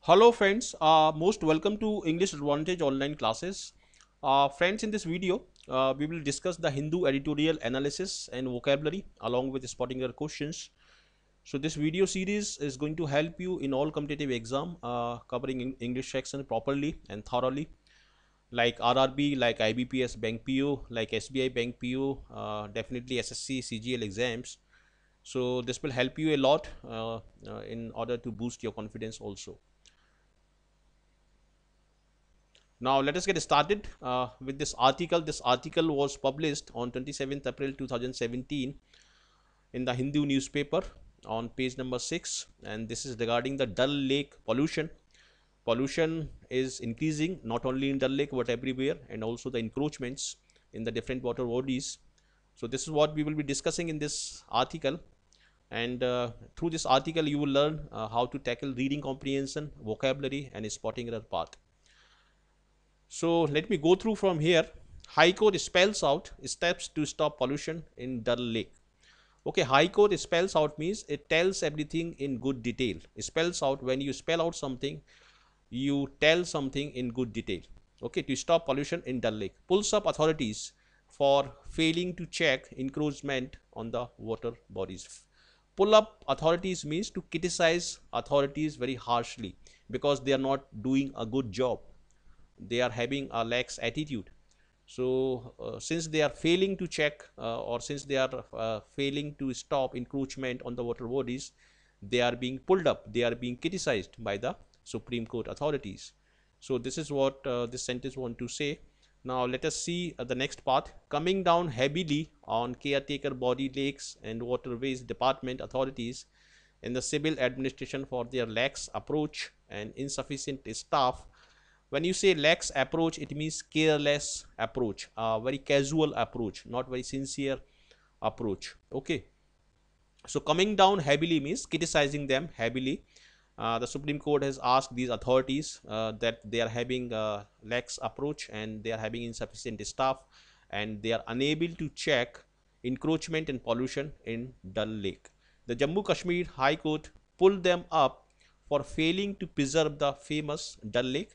Hello friends, most welcome to English Advantage online classes. Friends, in this video, we will discuss the Hindu editorial analysis and vocabulary along with spotting your questions. So this video series is going to help you in all competitive exam covering English section properly and thoroughly, like RRB, like IBPS Bank PO, like SBI Bank PO, definitely SSC CGL exams. So this will help you a lot in order to boost your confidence also. Now let us get started with this article. This article was published on 27th April 2017 in the Hindu newspaper on page number 6, and this is regarding the Dal Lake pollution. Pollution is increasing not only in Dal Lake but everywhere, and also the encroachments in the different water bodies. So this is what we will be discussing in this article, and through this article you will learn how to tackle reading comprehension, vocabulary and spotting error part. So let me go through from here. High Court spells out steps to stop pollution in Dal Lake. Okay, High Court spells out means it tells everything in good detail. It spells out, when you spell out something, you tell something in good detail. Okay, to stop pollution in Dal Lake. Pulls up authorities for failing to check encroachment on the water bodies. Pull up authorities means to criticize authorities very harshly because they are not doing a good job. They are having a lax attitude. So since they are failing to check or since they are failing to stop encroachment on the water bodies, they are being pulled up, they are being criticized by the Supreme Court authorities. So this is what this sentence want to say. Now let us see the next part. Coming down heavily on caretaker body, lakes and waterways department authorities in the civil administration for their lax approach and insufficient staff. When you say lax approach, it means careless approach, very casual approach, not very sincere approach. Okay, so coming down heavily means criticizing them heavily. The Supreme Court has asked these authorities that they are having lax approach and they are having insufficient staff and they are unable to check encroachment and pollution in Dal Lake. The Jammu Kashmir High Court pulled them up for failing to preserve the famous Dal Lake.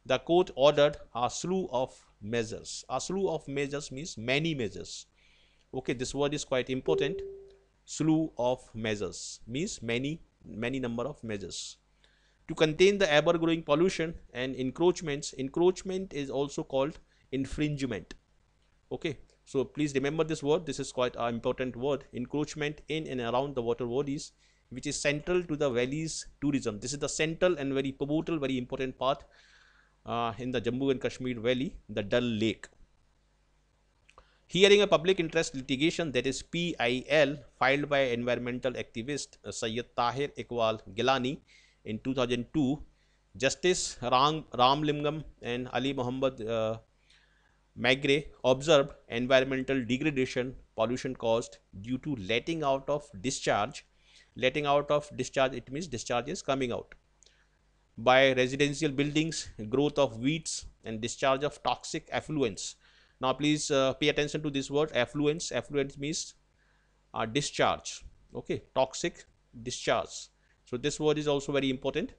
The court ordered a slew of measures. A slew of measures means many measures. Okay, this word is quite important. Slew of measures means many number of measures to contain the ever growing pollution and encroachments. Encroachment is also called infringement. Okay, so please remember this word. This is quite an important word. Encroachment in and around the water bodies, which is central to the valley's tourism. This is the central and very pivotal, very important part in the Jammu and Kashmir Valley, the Dal Lake. Hearing a public interest litigation, that is PIL, filed by environmental activist Syed Tahir Iqbal Gilani in 2002, Justice Ramlingam and Ali Muhammad Magre observed environmental degradation, pollution caused due to letting out of discharge. Letting out of discharge, it means discharge is coming out by residential buildings, growth of weeds and discharge of toxic effluents. Now please pay attention to this word, effluents. Effluents means discharge. Okay, toxic discharge. So this word is also very important.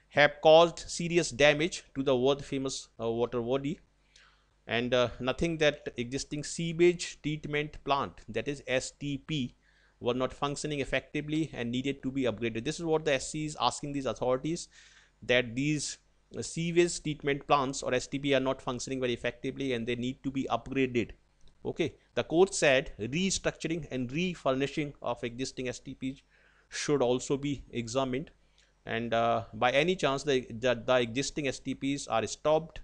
Have caused serious damage to the world famous water body, and nothing that existing sewage treatment plant, that is STP, were not functioning effectively and needed to be upgraded. This is what the SC is asking these authorities, that these sewage treatment plants or STP are not functioning very effectively and they need to be upgraded. Okay, the court said restructuring and refurnishing of existing STPs should also be examined, and by any chance the existing STPs are stopped,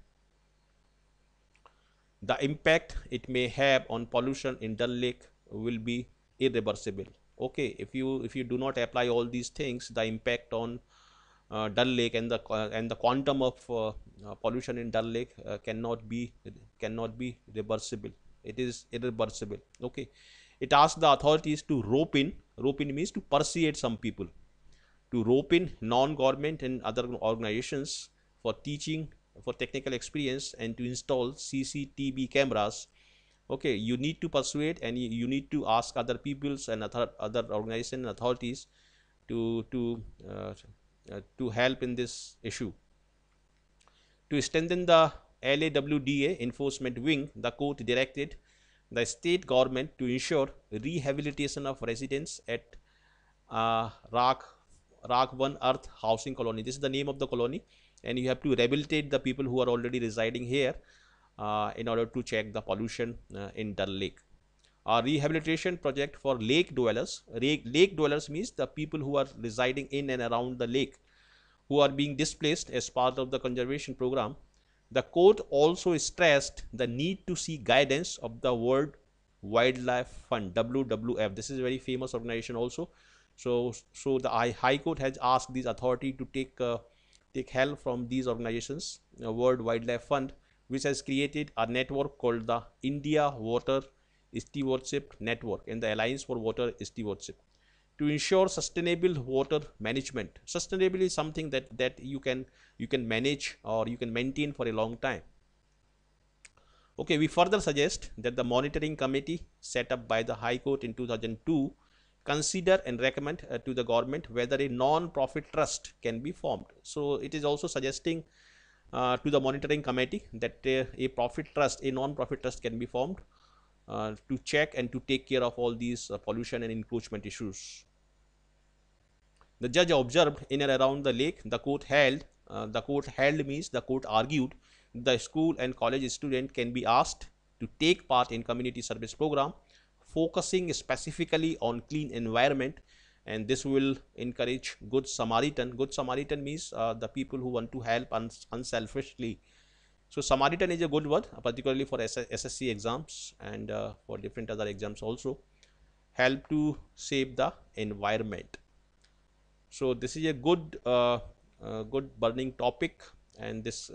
the impact it may have on pollution in Dal Lake will be irreversible. Okay, if you do not apply all these things, the impact on Dal Lake and the quantum of pollution in Dal Lake cannot be reversible. It is irreversible. Okay, it asks the authorities to rope in. Rope in means to persuade some people to rope in non-government and other organizations for teaching, for technical experience, and to install CCTV cameras. Okay, you need to persuade and you need to ask other peoples and other organizations and authorities to to help in this issue. To strengthen the LAWDA enforcement wing, the court directed the state government to ensure rehabilitation of residents at Rak 1 Earth Housing Colony. This is the name of the colony, and you have to rehabilitate the people who are already residing here in order to check the pollution in Dal Lake. A rehabilitation project for lake dwellers. Lake dwellers means the people who are residing in and around the lake, who are being displaced as part of the conservation program. The court also stressed the need to seek guidance of the World Wildlife Fund, WWF. This is a very famous organization also. So the High Court has asked these authority to take help from these organizations, World Wildlife Fund, which has created a network called the India Water Stewardship Network and the Alliance for Water Stewardship, to ensure sustainable water management. Sustainable is something that you can manage or you can maintain for a long time. Okay, we further suggest that the monitoring committee set up by the High Court in 2002 consider and recommend to the government whether a non-profit trust can be formed. So it is also suggesting to the monitoring committee that a non-profit trust can be formed to check and to take care of all these pollution and encroachment issues. The judge observed in and around the lake. The court held means the court argued the school and college student can be asked to take part in community service program focusing specifically on clean environment, and this will encourage good Samaritan. Good Samaritan means the people who want to help unselfishly. So Samaritan is a good word, particularly for SSC exams and for different other exams also. Help to save the environment. So this is a good burning topic, and this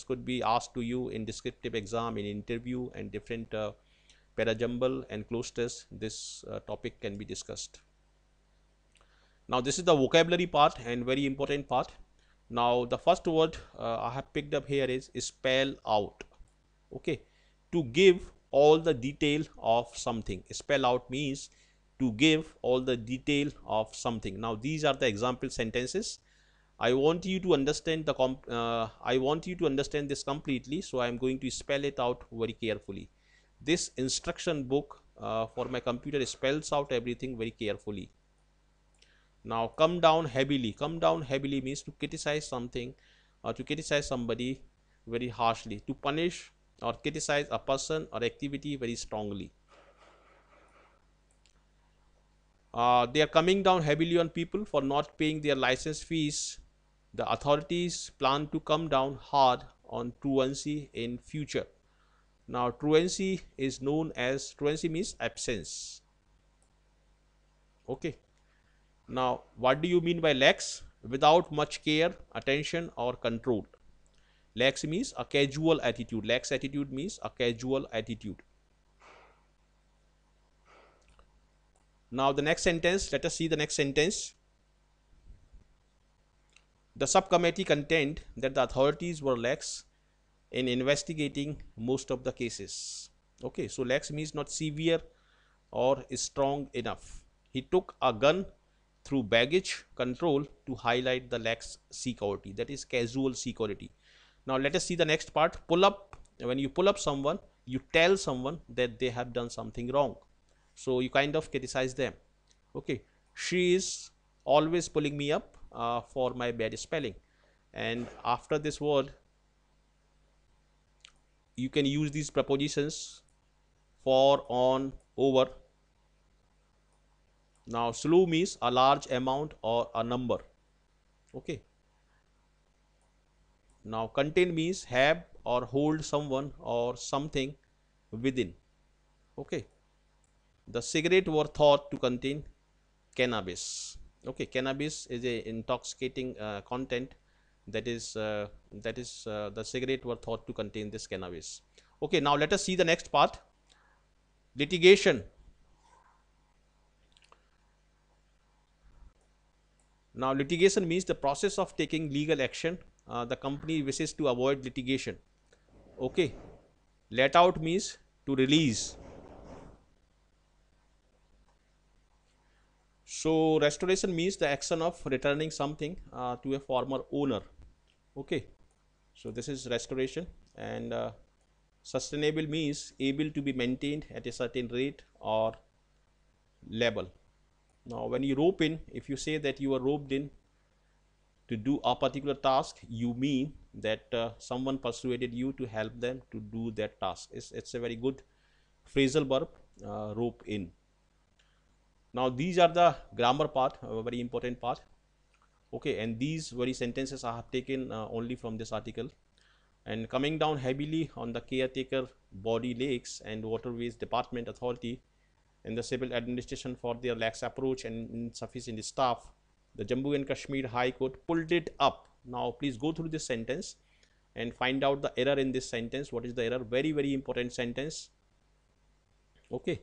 could be asked to you in descriptive exam, in interview, and different parajumble and close test. This topic can be discussed. Now this is the vocabulary part and very important part. Now the first word I have picked up here is spell out. Okay, to give all the detail of something. Spell out means to give all the detail of something. Now these are the example sentences. I want you to understand this completely, so I am going to spell it out very carefully. This instruction book for my computer spells out everything very carefully. Now come down heavily. Come down heavily means to criticize something or to criticize somebody very harshly, to punish or criticize a person or activity very strongly. They are coming down heavily on people for not paying their license fees. The authorities plan to come down hard on truancy in future. Now truancy is known as, truancy means absence. Okay. Now what do you mean by lax? Without much care, attention or control. Lax means a casual attitude. Lax attitude means a casual attitude. Now the next sentence, let us see the next sentence. The subcommittee contend that the authorities were lax in investigating most of the cases. Okay, so lax means not severe or strong enough. He took a gun through baggage control to highlight the lax security, that is casual security. Now let us see the next part. Pull up. When you pull up someone, you tell someone that they have done something wrong, so you kind of criticize them. Okay, she is always pulling me up for my bad spelling, and after this word you can use these prepositions for, on, over. Now slow means a large amount or a number. Okay. Now contain means have or hold someone or something within. Okay. The cigarette were thought to contain cannabis. Okay, cannabis is a intoxicating content, that is the cigarette were thought to contain this cannabis. Okay, now let us see the next part. Litigation. Now litigation means the process of taking legal action. The company wishes to avoid litigation. Okay. Let out means to release. So restoration means the action of returning something to a former owner. Okay, so this is restoration. And sustainable means able to be maintained at a certain rate or level. Now when you rope in, if you say that you are roped in to do a particular task, you mean that someone persuaded you to help them to do that task. It's a very good phrasal verb, rope in. Now these are the grammar part, a very important part. Okay, and these very sentences I have taken only from this article. And coming down heavily on the caretaker, body, lakes and waterways department authority and the civil administration for their lax approach and insufficient staff, the Jammu and Kashmir High Court pulled it up. Now please go through this sentence and find out the error in this sentence. What is the error? Very important sentence. Okay,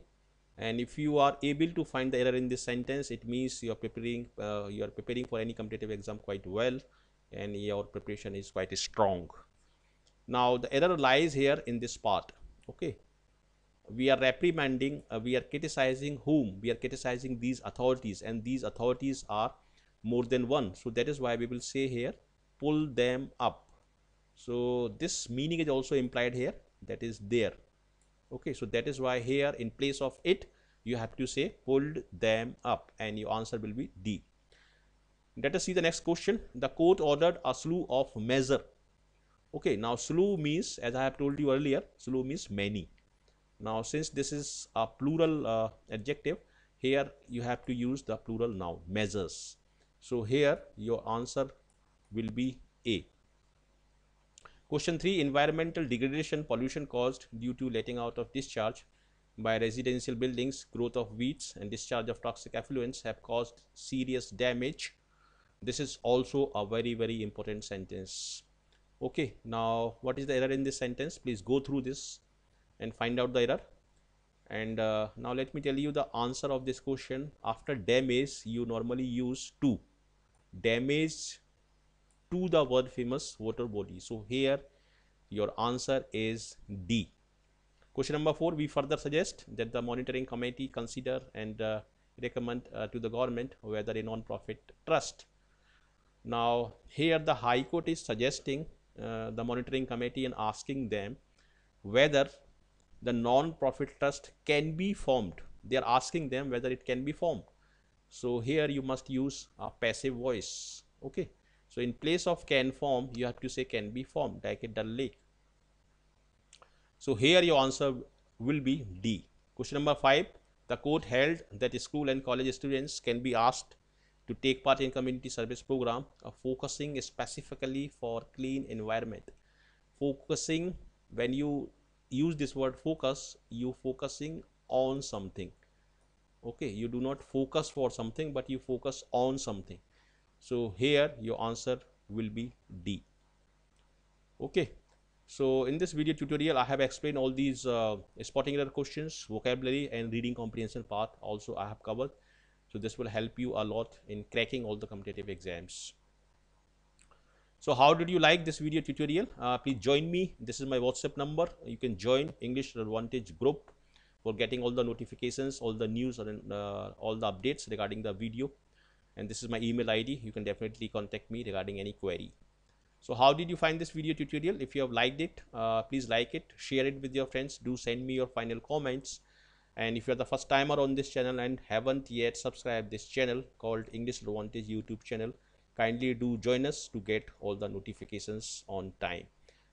and if you are able to find the error in this sentence, it means you are preparing for any competitive exam quite well, and your preparation is quite strong. Now the error lies here in this part. Okay, we are reprimanding, we are criticizing whom? We are criticizing these authorities, and these authorities are more than one. So that is why we will say here, pull them up. So this meaning is also implied here, that is there. Okay, so that is why here in place of it, you have to say pulled them up, and your answer will be D. Let us see the next question. The court ordered a slew of measure. Okay, now slew means, as I have told you earlier, slew means many. Now since this is a plural adjective, here you have to use the plural noun, measures. So here your answer will be A. Question 3. Environmental degradation, pollution caused due to letting out of discharge by residential buildings, growth of weeds and discharge of toxic effluents have caused serious damage. This is also a very important sentence. Okay, now what is the error in this sentence? Please go through this and find out the error. And now let me tell you the answer of this question. After damage, you normally use to. Damage to the world famous water body. So here your answer is D. Question number 4. We further suggest that the monitoring committee consider and recommend to the government whether a non-profit trust. Now here the High Court is suggesting the monitoring committee and asking them whether the non-profit trust can be formed. They are asking them whether it can be formed. So here you must use a passive voice. Okay, so in place of can form, you have to say can be formed, like a Dal Lake. So here your answer will be D. Question number 5. The court held that school and college students can be asked to take part in community service program focusing specifically for clean environment. Focusing, when you use this word focus, you focusing on something. Okay, you do not focus for something, but you focus on something. So here your answer will be D. Okay, so in this video tutorial I have explained all these spotting error questions, vocabulary and reading comprehension part also I have covered. So this will help you a lot in cracking all the competitive exams. So how did you like this video tutorial? Please join me. This is my WhatsApp number. You can join English Advantage group for getting all the notifications, all the news and all the updates regarding the video. And this is my email ID. You can definitely contact me regarding any query. So how did you find this video tutorial? If you have liked it, please like it, share it with your friends. Do send me your final comments. And if you are the first timer on this channel and haven't yet subscribed this channel called English Advantage YouTube channel, kindly do join us to get all the notifications on time.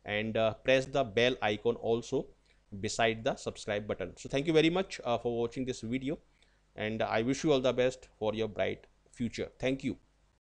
And press the bell icon also beside the subscribe button. So thank you very much for watching this video, and I wish you all the best for your bright future. Thank you.